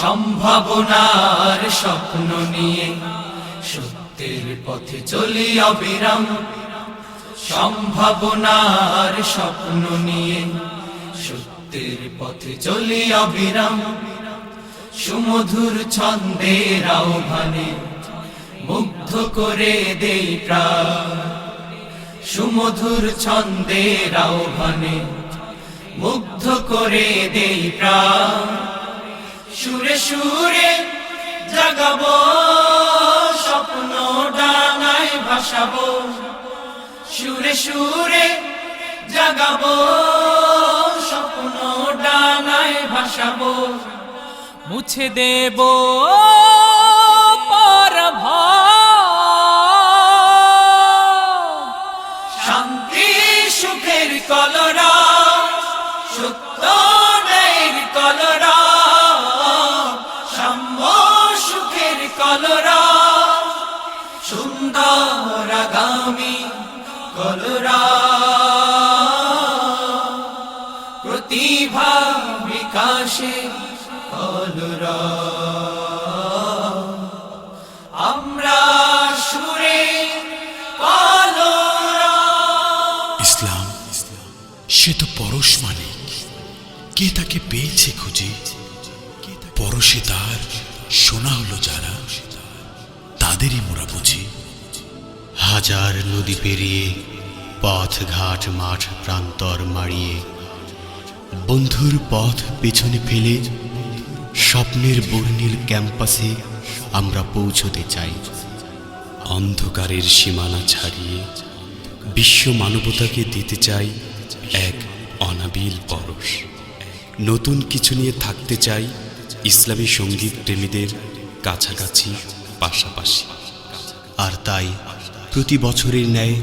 সম্ভাবনার স্বপ্ন নিয়ে সত্যের পথে চলি অবিরাম। সম্ভাবনার স্বপ্ন নিয়ে সত্যের পথে চলি অবিরাম। সুমধুর ছন্দের আহ্বানে মুগ্ধ করে দেই প্রাণ। সুমধুর ছন্দের আহ্বানে মুগ্ধ করে দেই প্রাণ। সুরে সুরে জাগাবো স্বপ্ন ডানায় ভাসাবো। সুরে সুরে জাগাবো স্বপ্ন ডানায় ভাসাবো। মুছে দেব পরভব, শান্তি সুখের কলরা, সত্য ন্যায়ের কলরা, সাম্য সুখের কলরা, সুন্দর আগামী কলরা, প্রতিভা বিকাশে কলরা। আমরা সুরে কলরা। ইসলাম সে তো পরশ মালিক, কে তাকে পেয়েছে খুঁজে? পরশে তার শোনা হলো যারা, তাদেরই মোরা বুঝি। হাজার নদী পেরিয়ে পথ ঘাট মাঠ প্রান্তর মাড়িয়ে বন্ধুর পথ পেছনে ফেলে স্বপ্নের বর্ণিল ক্যাম্পাসে আমরা পৌঁছতে চাই। অন্ধকারের সীমানা ছাড়িয়ে বিশ্ব মানবতাকে দিতে চাই এক অনাবিল পরশ। নতুন কিছু নিয়ে থাকতে চাই ইসলামী সঙ্গীত প্রেমীদের কাছাকাছি, পাশাপাশি। আর তাই প্রতি বছরের ন্যায়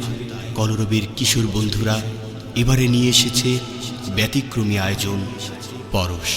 কলরবের কিশোর বন্ধুরা এবারে নিয়ে এসেছে ব্যতিক্রমী আয়োজন পরশ।